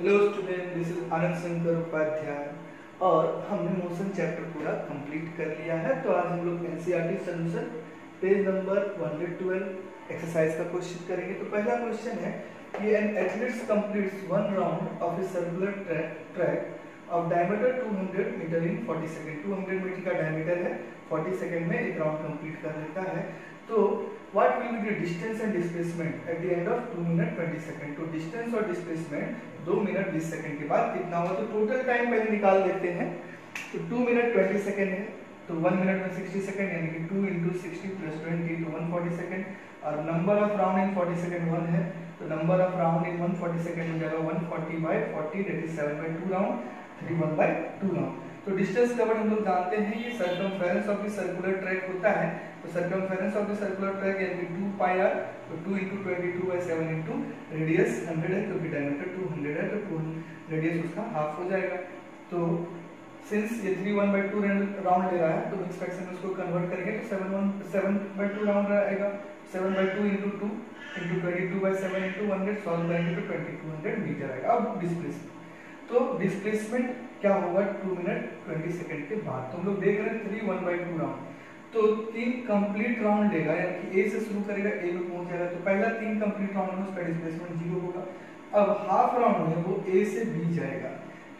Hello student, this is Anand Shankar Upadhyay और हमने motion chapter पूरा कंप्लीट कर लिया है। तो आज हम लोग NCERT solution page number 112 exercise का क्वेश्चन करेंगे। तो पहला क्वेश्चन है कि an athletes completes one round of a circular track of diameter 200 metre in 40 second. 200 metre का डायमीटर है, 40 सेकंड में एक राउंड कंप्लीट कर लेता है। तो what will be the distance and displacement at the end of 2 minute 20 second. तो distance और डिस्प्लेसमेंट 2 मिनट 20 सेकंड के बाद कितना हुआ। तो टोटल टाइम पहले निकाल लेते हैं। तो 2 मिनट 20 सेकंड है, तो 1 मिनट में 60 सेकंड, यानी कि 2 × 60 + 20 तो 140 सेकंड। और number of round in 40 second 1 है, तो number of round in 140 second हो जाएगा 140/40 दैट इज 7/2 राउंड, 3 1/2 राउंड। तो डिस्टेंस कवर्ड हम लोग जानते हैं, ये circumference of the circular track होता है। तो circumference of the circular track यानी कि 2πr, तो 2 × 22/7 × रेडियस 100 है, क्योंकि डायमीटर 200 है, तो 2 रेडियस उसका हाफ हो जाएगा। तो सिंस ये 3 1/2 राउंड ले रहा है, तो मिक्स फ्रैक्शन में उसको कन्वर्ट करेंगे तो 7/2 राउंड रहेगा। 7/2 × 2 × 22/7 × 100 सॉल्व करेंगे तो 2200 मीटर आएगा। अब डिस्प्लेसमेंट, तो डिस्प्लेसमेंट क्या होगा 2 मिनट 20 सेकंड के बाद। तो हम लोग देख रहे हैं 3 1/2 राउंड, तो 3 कंप्लीट राउंड लेगा, यानी कि ए से शुरू करेगा, ए में पहुंच जाएगा। तो पहला 3 कंप्लीट राउंड में उसका डिस्प्लेसमेंट 0 होगा। अब हाफ राउंड में वो ए से बी जाएगा,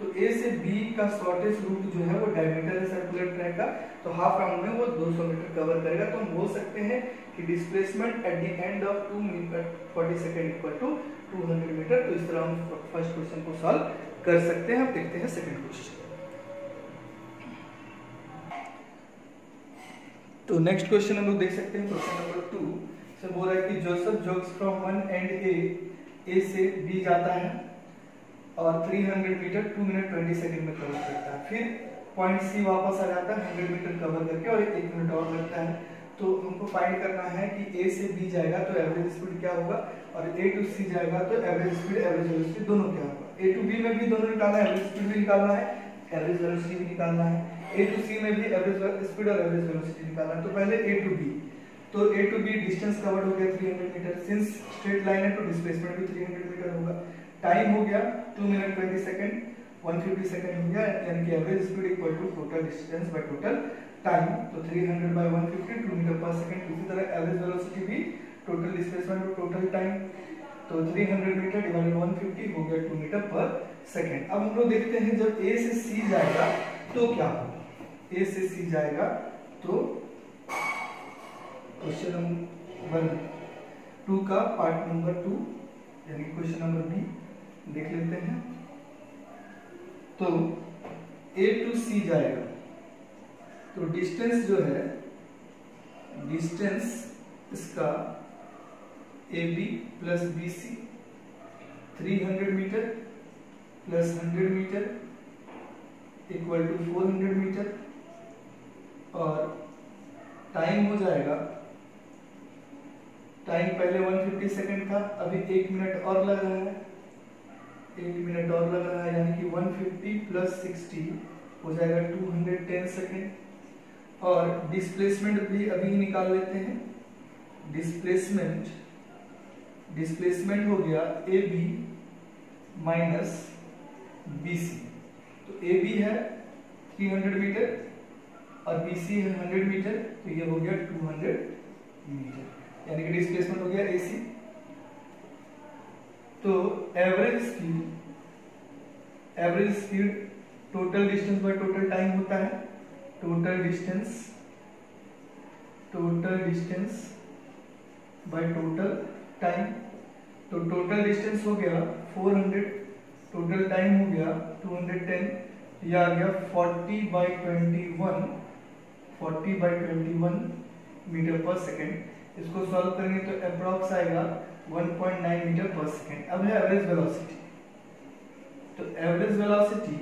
तो ए से बी का शॉर्टेस्ट रूट जो है वो डायमीटर है सर्कुलर ट्रैक का, तो हाफ राउंड में वो 200 मीटर कवर करेगा। तो हम बोल सकते हैं कि displacement at the end of 2 minute 40 second equal to 200 metre. तो इस तरह हम फर्स्ट क्वेश्चन को सॉल्व कर सकते हैं। अब देखते हैं सेकंड क्वेश्चन। तो नेक्स्ट क्वेश्चन हम लोग देख सकते हैं, क्वेश्चन नंबर 2 से बोल रहा है कि Joseph jogs from one end A से बी जाता है और 300 मीटर 2 मिनट 20 सेकंड में कवर करता है। फिर पॉइंट सी वापस आ जाता है 100 मीटर कवर करके और 1 मिनट और लगता है। तो हमको फाइंड करना है कि ए से बी जाएगा तो एवरेज स्पीड क्या होगा, और ए टू सी जाएगा तो एवरेज स्पीड एवरेज वेलोसिटी दोनों क्या होगा। ए टू बी में भी दोनों निकालना है, एवरेज स्पीड भी निकालना है, एवरेज वेलोसिटी भी निकालना है। ए टू सी में भी एवरेज स्पीड और एवरेज वेलोसिटी निकालना है। तो पहले ए टू बी, तो ए टू बी डिस्टेंस कवर्ड हो गया 300 मीटर। सिंस स्ट्रेट लाइन है तो डिस्प्लेसमेंट भी 300 मीटर होगा। टाइम हो गया 2 मिनट 20 सेकंड, 150 सेकंड हो गया, यानी कि average speed equal to total distance by total time. तो 300/150 2 मीटर पर सेकंड। इसी तरह एवरेज वेलोसिटी भी टोटल डिस्प्लेसमेंट और टोटल टाइम, तो 300 मीटर डिवाइडेड 150 हो गया 2 मीटर पर सेकंड। अब हम लोग देखते हैं जब ए से सी जाएगा तो क्या होगा। ए से सी जाएगा तो क्वेश्चन नंबर 2 का पार्ट नंबर 2 यानी क्वेश्चन नंबर बी देख लेते हैं। तो ए टू सी जाएगा, तो डिस्टेंस जो है, डिस्टेंस इसका A B plus B C 300 metre plus 100 metre equal to 400 metre, और टाइम हो जाएगा, टाइम पहले 150 सेकंड था, अभी 1 मिनट और लग रहा है, 1 मिनट और लग रहा है, यानी कि 150 + 60 हो जाएगा 210 सेकंड। और डिस्प्लेसमेंट भी अभी निकाल लेते हैं। डिस्प्लेसमेंट हो गया A B minus B C. तो ए बी है 300 मीटर और बी सी है 100 मीटर, तो ये हो गया 200 मीटर, यानी कि डिस्प्लेसमेंट हो गया ए सी। तो average speed total distance by total time होता है। Total distance by total time, तो टोटल डिस्टेंस हो गया 400, टोटल टाइम हो गया 210, यह आ गया 40/21 मीटर पर सेकेंड। इसको सॉल्व करेंगे तो अप्रॉक्स आएगा 1.9 मीटर पर सेकेंड। अब है एवरेज वेलोसिटी, तो एवरेज वेलोसिटी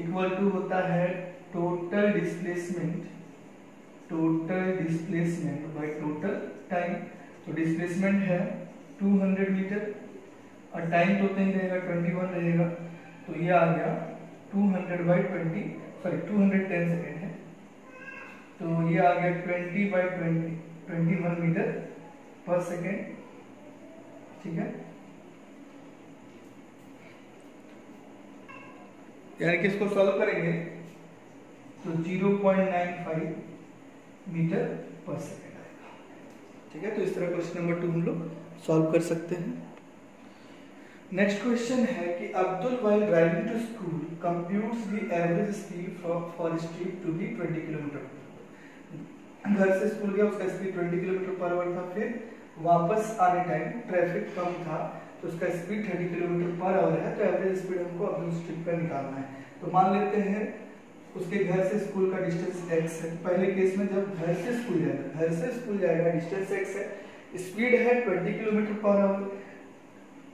इक्वल टू होता है total displacement bye total time. तो डिस्प्लेसमेंट है 200 मीटर और टाइम तो नहीं रहेगा, 21 रहेगा, तो ये आ गया 210 सेकेंड है, तो ये आ गया 20/21 मीटर पर सेकेंड। ठीक है, यानी कि इसको सॉल्व करेंगे तो 0.95 मीटर पर सेकेंड आएगा। ठीक है, तो इस तरह क्वेश्चन नंबर 2 हम लोग सॉल्व कर सकते हैं। नेक्स्ट क्वेश्चन है कि Abdul while driving to school computes the average speed for street to be 20 kilometre. घर से स्कूल गया, उसका स्पीड 20 किलोमीटर पर आवर था। फिर वापस आने टाइम ट्रैफिक कम था तो उसका स्पीड 30 किलोमीटर पर आवर है। तो एवरेज स्पीड हमको अब्दुल स्ट्रीट का निकालना है। तो मान लेते हैं उसके घर से स्कूल का डिस्टेंस x है। पहले केस में जब घर से स्कूल जाएगा डिस्टेंस x है, स्पीड है 20 किलोमीटर पर आवर,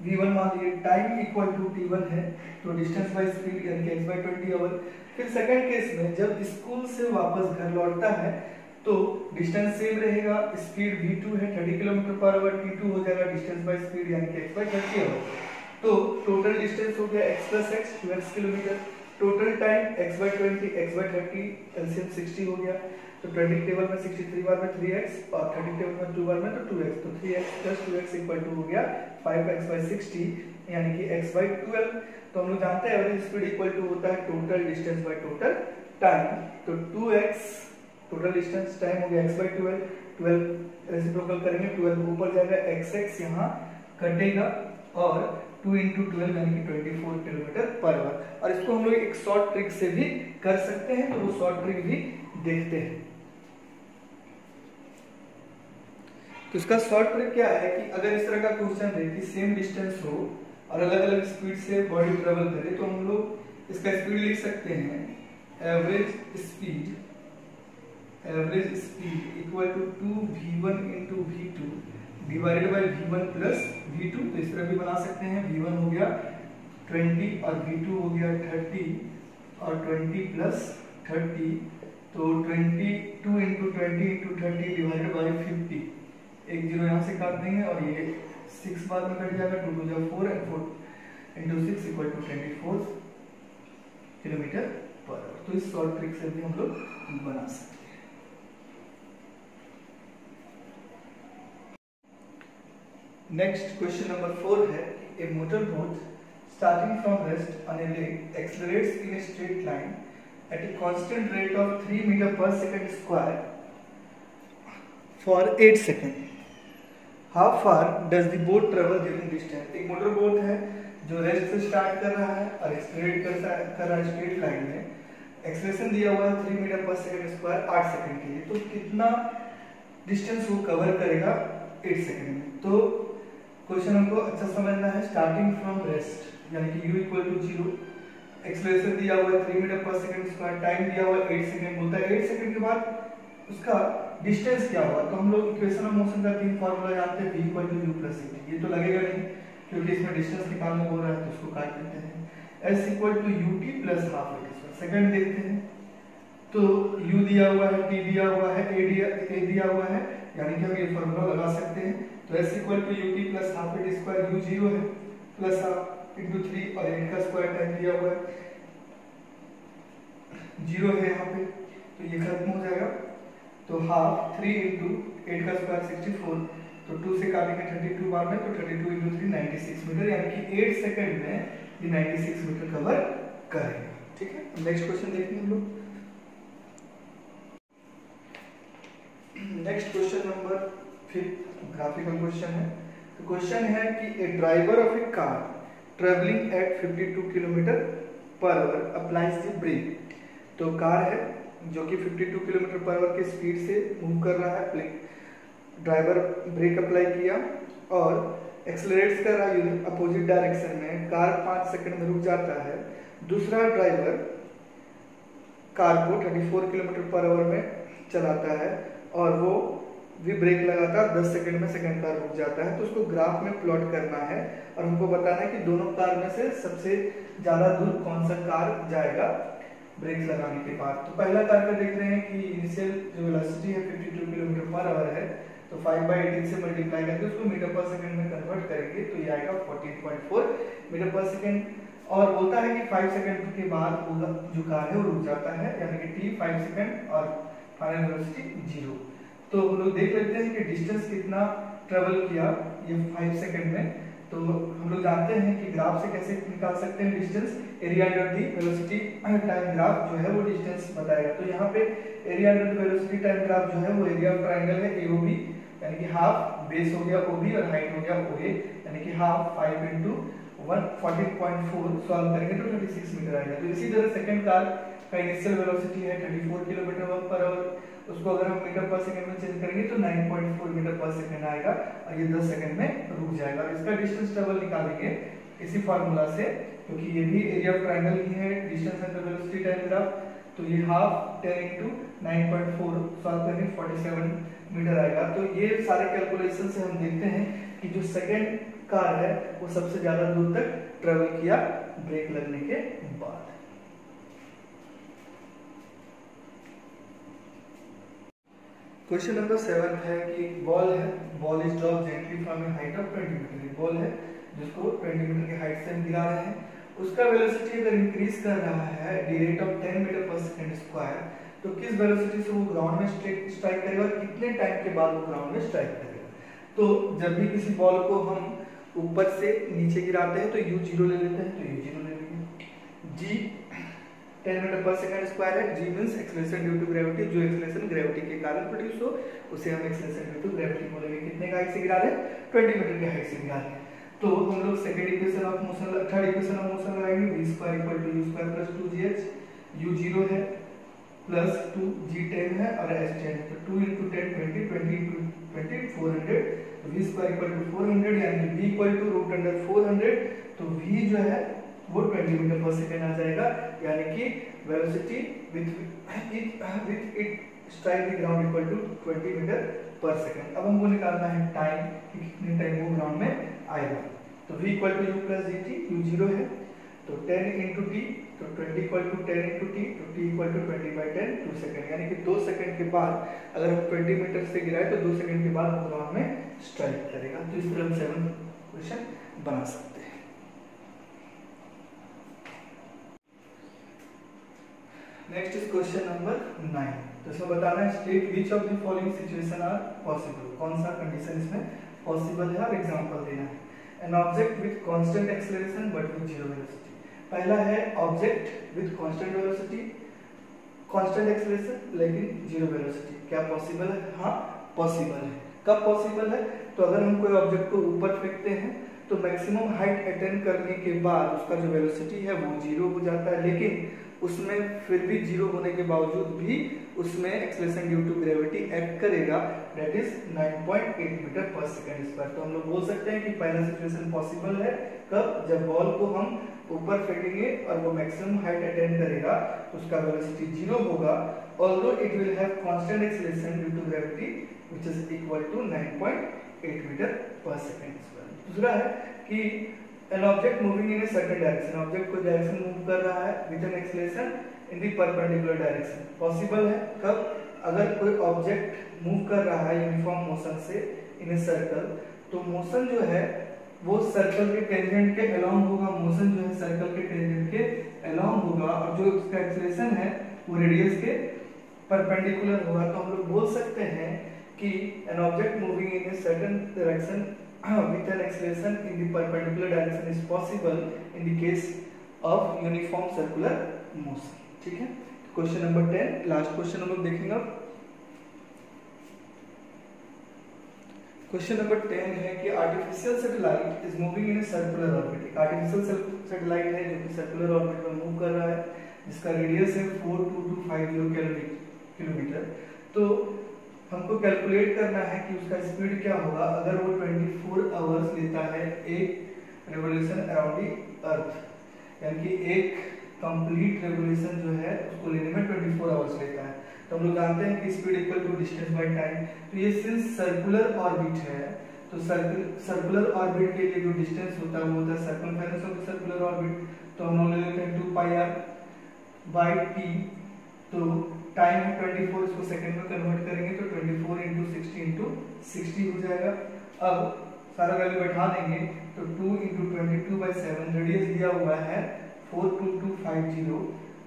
v1 मान लीजिए, टाइम इक्वल टू t1 है, तो डिस्टेंस बाय स्पीड यानी कि x बाय 20 आवर। फिर सेकंड केस में जब स्कूल से वापस घर लौटता है तो डिस्टेंस सेम रहेगा, स्पीड v2 है 30 किलोमीटर पर आवर, t2 हो जाएगा डिस्टेंस बाय स्पीड यानी कि x बाय 30 आवर। तो टोटल डिस्टेंस हो गया x plus x 2x kilometre, total time x by 20 x by 30, LCM 60 हो गया। तो 20 टेबल में 63 बार में 3x और 30 टेबल में 2 बार में तो 2x, तो 3x plus 2x equal to हो गया 5x बाय 60 यानी कि x बाय 12। तो हम लोग जानते हैं एवरेज स्पीड इक्वल टू होता है total distance by total time. तो 2x टोटल डिस्टेंस टाइम हो गया x बाय 12, 12 रेसिप्रोकल करेंगे, 12 ऊपर जाएगा, xx यहाँ कटेगा और 2 into 12 यानी कि 24 किलोमीटर पर आवर। और इसको हम लोग एक शॉर्ट ट्रिक से भी कर सकते हैं, तो वो शॉर्ट ट्रिक भी देखते हैं। तो इसका शॉर्ट ट्रिक क्या है कि अगर इस तरह का क्वेश्चन रहे कि सेम डिस्टेंस हो और अलग अलग स्पीड से बॉडी ट्रेवल करे, तो हम लोग इसका स्पीड लिख सकते हैं average speed equal to 2v1 into v2 divided by v1 plus v2। तो इस तरह भी बना सकते हैं, v1 हो गया 20 और v2 हो गया 30 और 20 प्लस 30, तो 22 into 20 into 30 डिवाइडेड बाय 50, एक जीरो यहाँ से काट देंगे और ये 6 बाद में कट जाएगा, 2 2 4 and 4 into 6 equal to 24 kilometre पर आवर। तो इस शॉर्ट ट्रिक से भी हम लोग बना सकते हैं। नेक्स्ट क्वेश्चन नंबर 4 है a motor boat starting from rest on a lake accelerates in a straight line at a constant rate of 3 metre पर second square for 8 second. How far does the boat travel during this time. एक motor boat है जो rest से start कर रहा है और accelerate कर रहा है स्ट्रेट लाइन में, एक्सेलरेशन दिया हुआ है 3 मीटर पर सेकंड स्क्वायर 8 सेकंड के लिए। तो कितना डिस्टेंस वो कवर करेगा 8 सेकंड में। तो क्वेश्चन हमको अच्छा समझना है। स्टार्टिंग फ्रॉम रेस्ट यानी कि u इक्वल टू 0, एक्सेलरेशन दिया हुआ है 3 मीटर पर सेकंड स्क्वायर, टाइम दिया हुआ है 8 सेकंड, बोलता है 8 सेकंड के बाद उसका डिस्टेंस क्या होगा। तो हम लोग इक्वेशन ऑफ मोशन का 3 फार्मूला जानते हैं, v equal to u plus a। ये तो लगेगा नहीं क्योंकि इसमें डिस्टेंस निकालना हो रहा है, तो इसको काट देते हैं। s equal to ut plus half a। Second देखते हैं, तो u दिया हुआ है, t दिया हुआ है, a दिया हुआ है, यानी कि हम ये फार्मूला लगा सकते हैं। तो s equal to ut plus half a square, u 0 है प्लस हाफ इंटू 3 और 8 का स्क्वायर टाइम दिया हुआ है 0 है यहाँ पे, तो ये खत्म हो जाएगा। तो हाफ 3 इंटू 8 का स्क्वायर 64, तो 2 से काटेंगे 32 बार में, तो 32 इंटू 3 96 मीटर, यानी कि 8 सेकंड में ये 96 मीटर कवर करेगा। ठीक है, नेक्स्ट क्वेश्चन देखेंगे हम लोग। Next question number 5 graphical question है। तो क्वेश्चन है कि a driver of a car travelling at 52 kilometre पर आवर अप्लाइज द ब्रेक। तो कार है जो कि 52 किलोमीटर पर आवर की स्पीड से मूव कर रहा है, ड्राइवर ब्रेक अप्लाई किया और एक्सेलरेट्स कर रहा है अपोजिट डायरेक्शन में, कार 5 सेकंड में रुक जाता है। दूसरा ड्राइवर कार को 34 किलोमीटर पर आवर में चलाता है और वो भी ब्रेक लगातार 10 सेकंड में सेकंड कार रुक जाता है। तो उसको ग्राफ में प्लॉट करना है और हमको बताना है कि दोनों कार में से सबसे ज्यादा दूर कौन सा कार जाएगा ब्रेक लगाने के बाद। तो पहला कार का देख रहे हैं कि इनिशियल जो वेलोसिटी है 52 किलोमीटर पर आवर है, तो 5/18 से मल्टीप्लाई करके उसको मीटर पर सेकंड में कन्वर्ट करेंगे, तो ये आएगा 14.4 मीटर पर सेकंड। और बोलता है कि 5 सेकंड के बाद जो कार है वो रुक जाता है, यानी कि t 5 सेकंड और फाइनल वेलोसिटी 0। तो हम लोग देख लेते हैं कि डिस्टेंस कितना ट्रेवल किया ये 5 सेकंड में। तो हम लोग जानते हैं कि ग्राफ से कैसे निकाल सकते हैं distance, area under the velocity time graph जो है वो डिस्टेंस बताएगा। तो यहाँ पे area under the velocity time graph जो है वो एरिया ऑफ ट्रायंगल है एओबी, यानी कि हाफ बेस हो गया ओबी और हाइट हो गया ओए, यानी कि हाफ 5 × 140.4 सॉल्व करेंगे तो 36 मीटर आएगा। तो इसी तरह सेकंड कार का इनिशियल वेलोसिटी है 34 km/h, उसको अगर हम मीटर पर सेकंड में चेंज करेंगे तो 9.4 मीटर पर सेकंड आएगा और ये 10 सेकंड में रुक जाएगा। और इसका डिस्टेंस ट्रेवल निकालेंगे इसी फार्मूला से, क्योंकि ये भी एरिया ऑफ ट्रायंगल ही है, distance under velocity time graph. तो ये हाफ 10 × 9.4 सॉल्व करेंगे 47 मीटर आएगा। तो ये सारे कैलकुलेशन से हम देखते हैं कि जो सेकंड कार है वो सबसे ज्यादा दूर तक ट्रेवल किया ब्रेक लगने के बाद। क्वेश्चन नंबर 7 है कि बॉल है, ball is drop gently from a height of 20 metre. Ball है जिसको 20 मीटर की हाइट से हम गिरा रहे हैं, उसका वेलोसिटी अगर इंक्रीज कर रहा है द रेट ऑफ 10 मीटर पर सेकंड स्क्वायर, तो किस वेलोसिटी से वो ग्राउंड में स्ट्राइक करेगा और कितने टाइम के बाद वो ग्राउंड में स्ट्राइक करेगा। तो जब भी किसी बॉल को हम ऊपर से नीचे गिराते हैं तो u0 ले लेते हैं, तो u0 ले लेंगे। g 10 मीटर पर सेकंड स्क्वायर है, g means acceleration due to gravity, जो एक्सेलरेशन ग्रेविटी के कारण प्रोड्यूस हो उसे हम एक्सेलरेशन ड्यू टू ग्रेविटी बोलेंगे। कितने का हाइट से गिरा रहे हैं, 20 मीटर की हाइट से गिरा रहे हैं। तो हम लोग second equation of motion, third equation of motion लगाएंगे, v² = u² + 2gh, u0 है प्लस 2g10 है और h10 है, तो 2 × 10 20, 20 × 20 400, v² = 400, यानी v √400, तो v जो है वो 20 मीटर पर सेकंड आ जाएगा, यानी कि velocity with it strike the ground equal to 20 metre पर सेकंड। अब हमको निकालना है टाइम कि कितने टाइम वो ग्राउंड में आएगा। तो v = u + gt, u0 है तो 10 × t, तो 20 = 10 × t, तो t = 20/10 2 सेकंड, यानी कि 2 सेकंड के बाद अगर हम 20 मीटर से गिराए तो 2 सेकंड के बाद वो ग्राउंड में स्ट्राइक करेगा। तो इस तरह हम 7 क्वेश्चन बना सकते हैं। Next is question number 9। तो इसमें बताना है state which of the following situation are possible, कौन सा कंडीशन इसमें पॉसिबल है और एग्जांपल देना है। An object with constant acceleration but with zero velocity. पहला है object with constant velocity, constant acceleration लेकिन जीरो वेलोसिटी, क्या पॉसिबल है? हाँ पॉसिबल है। कब पॉसिबल है? तो अगर हम कोई ऑब्जेक्ट को ऊपर फेंकते हैं तो मैक्सिमम हाइट अटेन करने के बाद उसका जो वेलोसिटी है वो जीरो हो जाता है, लेकिन उसमें फिर भी जीरो होने के बावजूद भी उसमें acceleration due to gravity act करेगा, दैट इज 9.8 मीटर पर सेकंड स्क्वायर। तो हम लोग बोल सकते हैं कि पहला सिचुएशन पॉसिबल है कब, जब बॉल को हम ऊपर फेंकेंगे और वो मैक्सिमम हाइट अटेन करेगा तो उसका वेलोसिटी जीरो होगा, although it will have constant acceleration due to gravity which is equal to 9.8 metre पर सेकंड स्क्वायर। दूसरा है कि an object moving in a certain direction, object कोई डायरेक्शन मूव कर रहा है with an acceleration in the perpendicular direction, possible है कब, अगर कोई ऑब्जेक्ट मूव कर रहा है यूनिफॉर्म मोशन से इन ए सर्कल, तो मोशन जो है वो सर्कल के टेंजेंट के अलोंग होगा, मोशन जो है सर्कल के टेंजेंट के अलोंग होगा और जो उसका एक्सेलरेशन है वो रेडियस के परपेंडिकुलर होगा। तो हम लोग बोल सकते हैं कि an object moving in a certain direction with an acceleration in the perpendicular direction is possible in the case of uniform circular motion। ठीक है, क्वेश्चन नंबर 10 लास्ट क्वेश्चन हम लोग देखेंगे। अब क्वेश्चन नंबर 10 है कि artificial satellite is moving in a circular orbit. एक artificial satellite है जो कि सर्कुलर ऑर्बिट में मूव कर रहा है, जिसका रेडियस है 42250 किलोमीटर। तो हमको कैलकुलेट करना है कि उसका स्पीड क्या होगा अगर वो 24 आवर्स लेता है एक रेवोल्यूशन अराउंड द अर्थ, यानी कि एक कंप्लीट रेवोल्यूशन जो है उसको लेने में 24 आवर्स लेता है। तो हम लोग जानते हैं कि speed equal to distance by time. तो ये सिंस सर्कुलर ऑर्बिट है तो सर्कुलर ऑर्बिट के लिए जो डिस्टेंस होता है वो होता है circumference of the circular orbit. तो हम लोग ले लेते हैं 2πr/t, तो टाइम है 24, इसको सेकंड में कन्वर्ट करेंगे तो 24 × 60 × 60 हो जाएगा। अब सारा वैल्यू बैठा देंगे तो 2 × 22/7, रेडियस दिया हुआ है 42250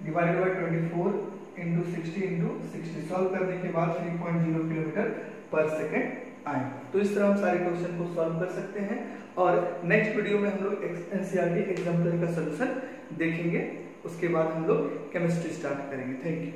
डिवाइडेड बाय 24 × 60 × 60, सॉल्व करने के बाद 3.0 किलोमीटर पर सेकेंड आएगा। तो इस तरह हम सारे क्वेश्चन को सॉल्व कर सकते हैं और नेक्स्ट वीडियो में हम लोग एनसीईआरटी एग्जाम्पल का सोल्यूशन देखेंगे। उसके बाद हम लोग केमिस्ट्री स्टार्ट करेंगे। Thank you.